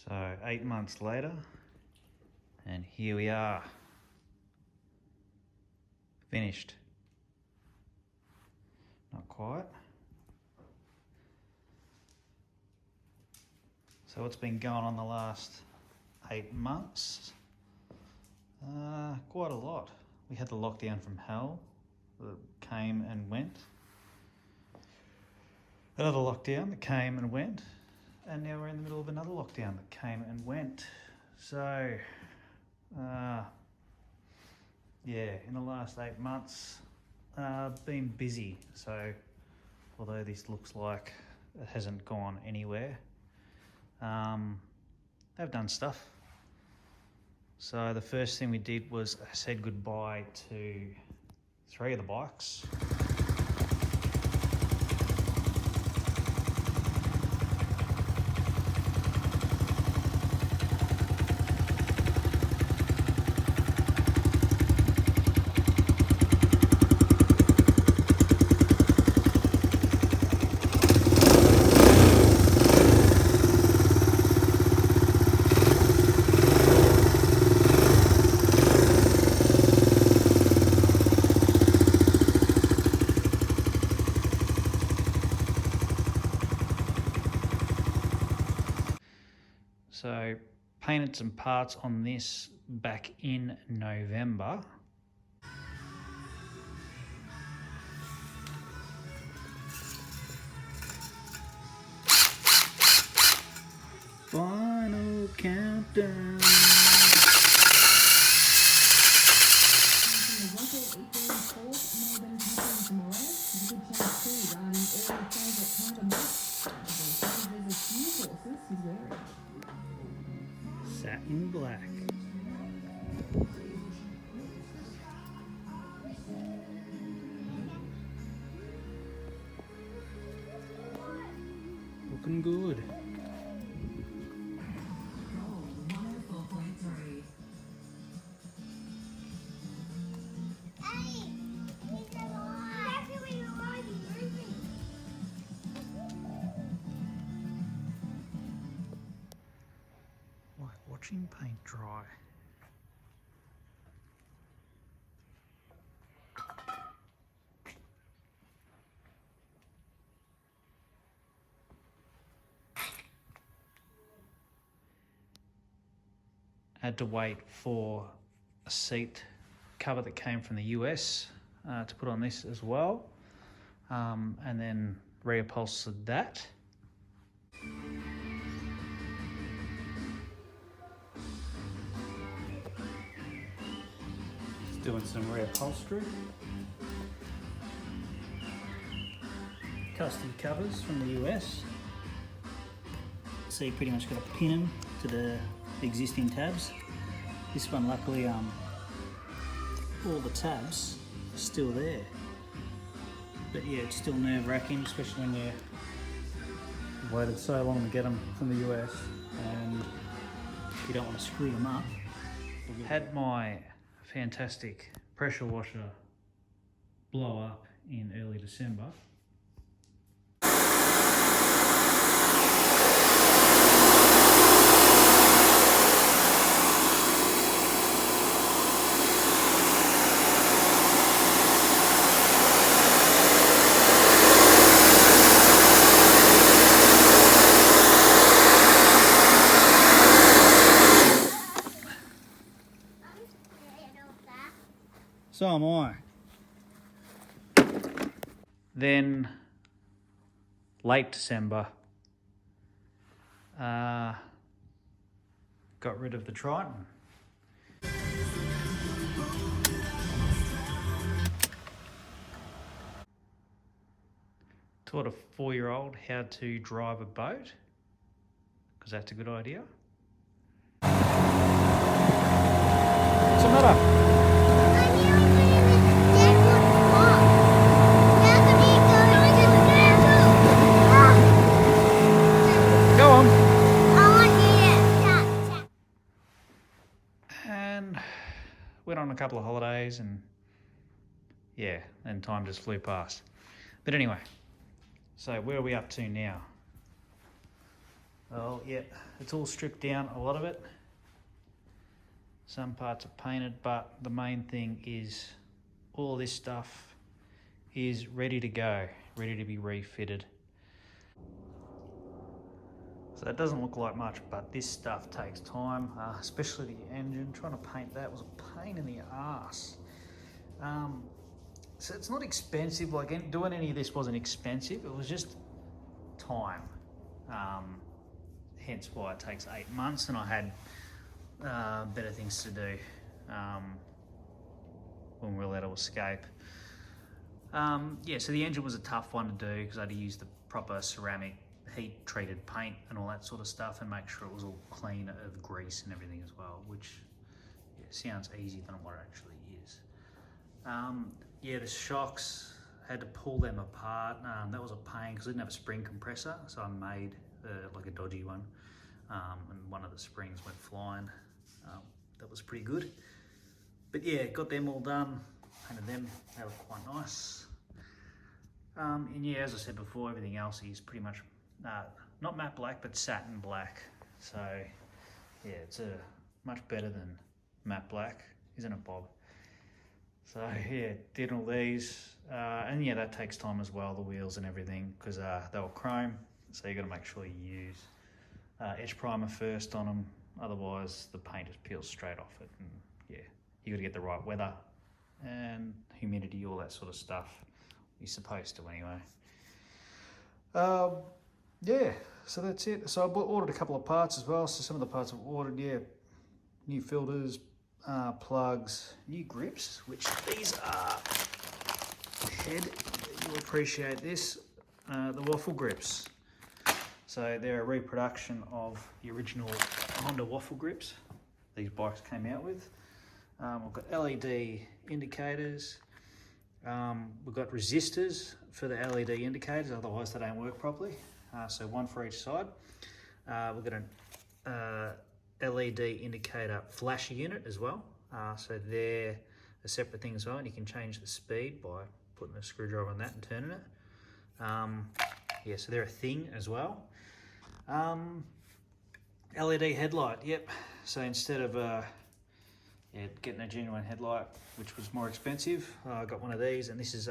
So 8 months later, and here we are, finished. Not quite. So what's been going on the last 8 months? Quite a lot. We had the lockdown from hell that came and went. Another lockdown that came and went. And now we're in the middle of another lockdown that came and went. So, yeah, in the last 8 months, been busy. So, although this looks like it hasn't gone anywhere, they've done stuff. So the first thing we did was said goodbye to 3 of the bikes. So painted some parts on this back in November. Final countdown. Satin black. Looking good. Like watching paint dry. Had to wait for a seat cover that came from the US to put on this as well, and then reupholstered that. Just doing some reupholstery. Custom covers from the US. So you pretty much got to pin them to the existing tabs. This one, luckily, all the tabs are still there. But yeah, it's still nerve-wracking, especially when you waited so long to get them from the US and you don't want to screw them up. Had my fantastic pressure washer blow up in early December. So am I. Then, late December, got rid of the Triton. Taught a 4-year-old how to drive a boat, because that's a good idea. What's the matter? Went on a couple of holidays and yeah, and time just flew past. But anyway, so where are we up to now? Oh yeah, it's all stripped down, a lot of it. Some parts are painted, but the main thing is all this stuff is ready to go, ready to be refitted. So it doesn't look like much, but this stuff takes time, especially the engine. Trying to paint that was a pain in the arse. So it's not expensive, like doing any of this wasn't expensive, it was just time. Hence why it takes 8 months, and I had better things to do when we were allowed to escape. Yeah, so the engine was a tough one to do because I had to use the proper ceramic heat treated paint and all that sort of stuff and make sure it was all clean of grease and everything as well, which sounds easier than what it actually is. Yeah, the shocks, had to pull them apart. That was a pain because I didn't have a spring compressor, so I made like a dodgy one, and one of the springs went flying. That was pretty good. But yeah, got them all done, painted them, they look quite nice. And yeah, as I said before, everything else is pretty much not matte black, but satin black. So yeah, it's much better than matte black, isn't it, Bob? So yeah, did all these, and yeah, that takes time as well, the wheels and everything, because they were chrome, so you got to make sure you use edge primer first on them, otherwise the paint just peels straight off it, and yeah, you got to get the right weather and humidity, all that sort of stuff. You're supposed to anyway. Yeah, so that's it. So I ordered a couple of parts as well. So some of the parts I've ordered, yeah, new filters, plugs, new grips, which these are head. You'll appreciate this, the waffle grips. So they're a reproduction of the original Honda waffle grips these bikes came out with. We've got LED indicators. We've got resistors for the LED indicators, otherwise they don't work properly. So one for each side. We've got an LED indicator flasher unit as well. So they're a separate thing as well, and you can change the speed by putting a screwdriver on that and turning it. Yeah, so they're a thing as well. LED headlight, yep. So instead of getting a genuine headlight, which was more expensive, I got one of these, and this is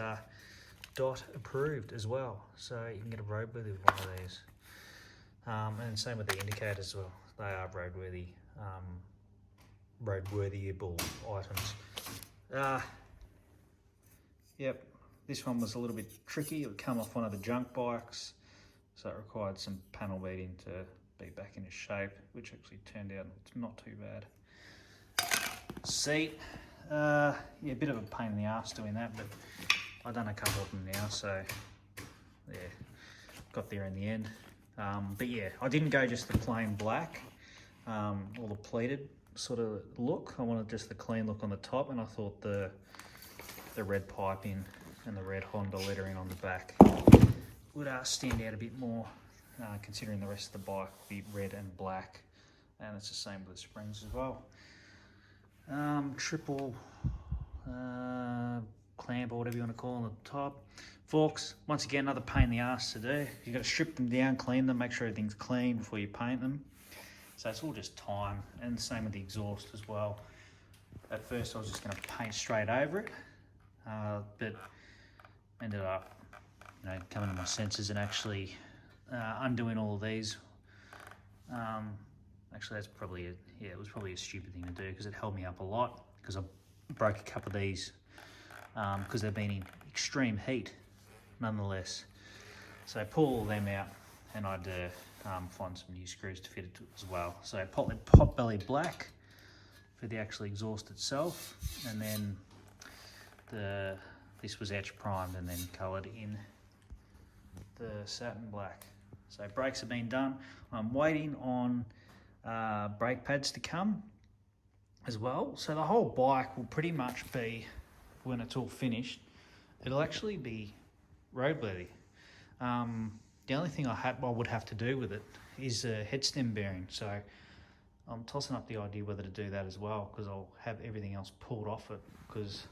DOT approved as well. So you can get a roadworthy with one of these. And same with the indicators as well. They are roadworthy, roadworthyable items. Yep, this one was a little bit tricky. It would come off one of the junk bikes, so it required some panel beating to be back into shape, which actually turned out not too bad. Seat, yeah, a bit of a pain in the arse doing that, but I've done a couple of them now, so yeah, got there in the end. But yeah, I didn't go just the plain black or the pleated sort of look. I wanted just the clean look on the top, and I thought the red piping and the red Honda lettering on the back would stand out a bit more, considering the rest of the bike would be red and black, and it's the same with the springs as well. Triple clamp or whatever you want to call on the top. Forks, once again, another pain in the ass to do. You've got to strip them down, clean them, make sure everything's clean before you paint them. So it's all just time, and the same with the exhaust as well. At first I was just going to paint straight over it, but ended up coming to my senses and actually undoing all of these. Actually, that's probably it was probably a stupid thing to do, because it held me up a lot, because I broke a couple of these because they've been in extreme heat nonetheless. So I pull all them out, and I had to find some new screws to fit it to as well. So I pot belly black for the actual exhaust itself, and then this was etch primed and then coloured in the satin black. So brakes have been done. I'm waiting on brake pads to come as well. So the whole bike will pretty much be, when it's all finished, it'll actually be roadworthy. The only thing I would have to do with it is a head stem bearing. So I'm tossing up the idea whether to do that as well, because I'll have everything else pulled off it, because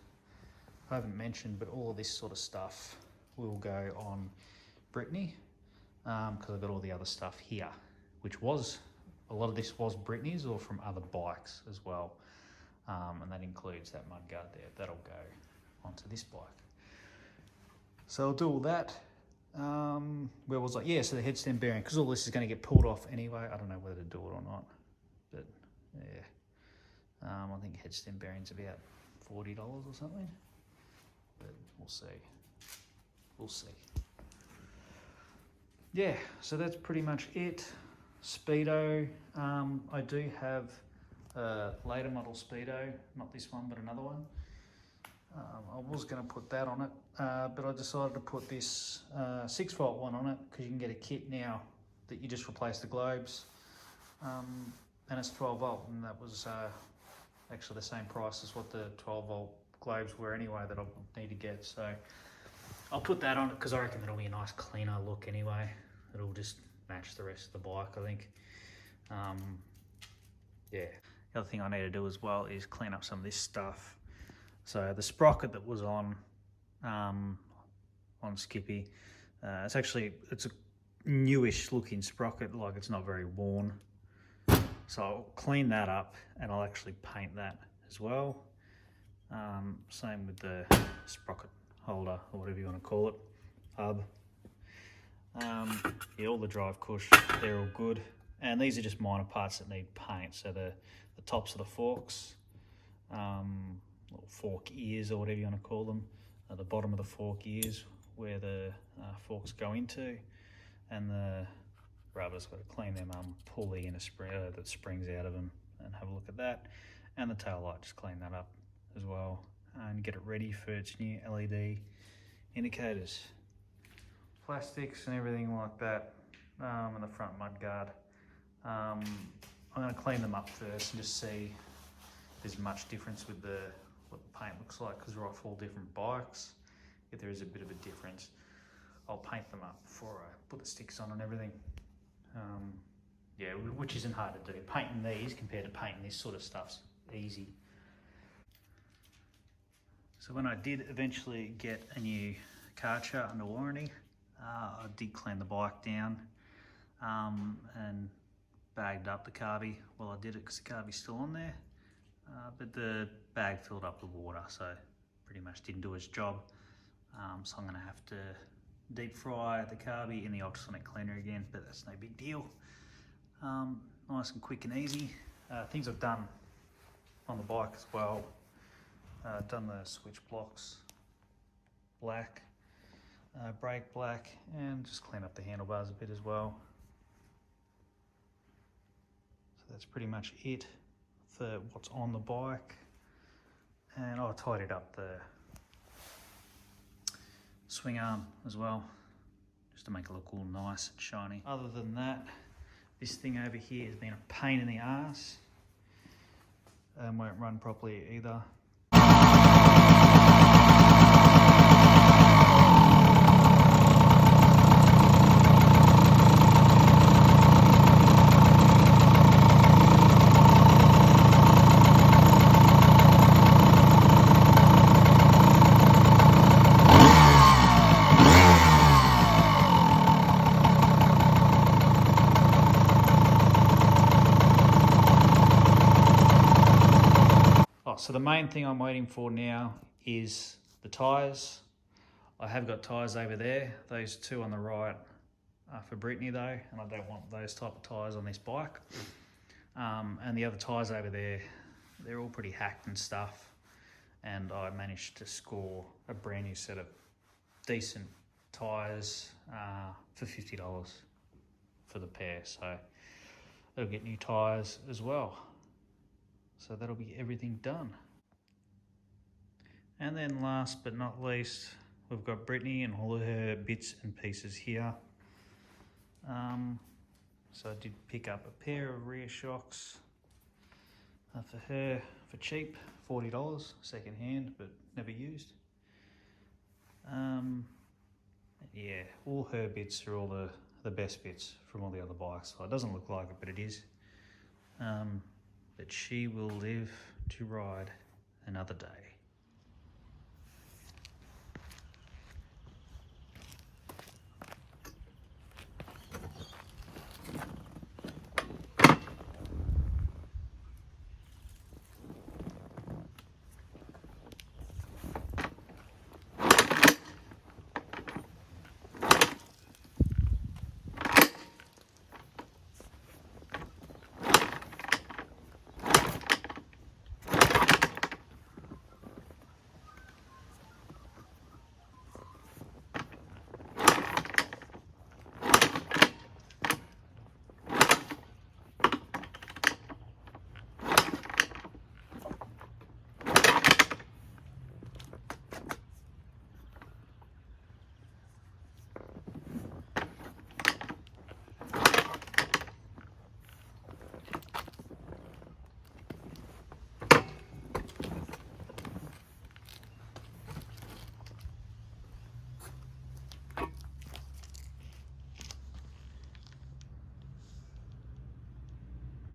I haven't mentioned, but all of this sort of stuff will go on Brittany, because I've got all the other stuff here, which was, a lot of this was Brittany's or from other bikes as well. And that includes that mudguard there. That'll go onto this bike. So I'll do all that. Where was I? Yeah, so the headstand bearing, because all this is going to get pulled off anyway. I don't know whether to do it or not, but yeah. I think headstand bearing's about $40 or something, but we'll see. We'll see. Yeah, so that's pretty much it. Speedo, I do have a later model Speedo, not this one, but another one. I was going to put that on it, but I decided to put this 6-volt one on it because you can get a kit now that you just replace the globes, and it's 12 volt, and that was actually the same price as what the 12 volt globes were anyway that I need to get. So I'll put that on it because I reckon it'll be a nice cleaner look anyway. It'll just match the rest of the bike, I think. Yeah. The other thing I need to do as well is clean up some of this stuff. So the sprocket that was on Skippy, it's a newish looking sprocket, like it's not very worn. So I'll clean that up and I'll actually paint that as well. Same with the sprocket holder or whatever you want to call it, hub. Yeah, all the drive cush, they're all good. And these are just minor parts that need paint. So the tops of the forks, little fork ears or whatever you want to call them, the bottom of the fork ears where the forks go into, and the rubber's got to clean them, pull the inner spring, the springs out of them, and have a look at that. And the tail light, just clean that up as well and get it ready for its new LED indicators. Plastics and everything like that, and the front mudguard. I'm going to clean them up first and just see if there's much difference with what the paint looks like, because they're off all different bikes. If there is a bit of a difference, I'll paint them up before I put the sticks on and everything. Yeah, which isn't hard to do. Painting these compared to painting this sort of stuff's easy. So when I did eventually get a new car chart under warranty, I did clean the bike down and bagged up the carby while I did it, because the carby's still on there. But the bag filled up with water, so pretty much didn't do its job. So I'm going to have to deep fry the carby in the ultrasonic cleaner again, but that's no big deal. Nice and quick and easy. Things I've done on the bike as well. Done the switch blocks black, brake black, and just clean up the handlebars a bit as well. So that's pretty much it for what's on the bike. And I tidied up the swing arm as well, just to make it look all nice and shiny. Other than that, this thing over here has been a pain in the arse and won't run properly either. So the main thing I'm waiting for now is the tyres. I have got tyres over there. Those two on the right are for Brittany though, and I don't want those type of tyres on this bike. And the other tyres over there, they're all pretty hacked and stuff. And I managed to score a brand new set of decent tyres for $50 for the pair. So they'll get new tyres as well. So that'll be everything done. And then last but not least, we've got Brittany and all of her bits and pieces here. So I did pick up a pair of rear shocks for her for cheap, $40, second hand, but never used. Yeah, all her bits are all the best bits from all the other bikes. So it doesn't look like it, but it is. But she will live to ride another day.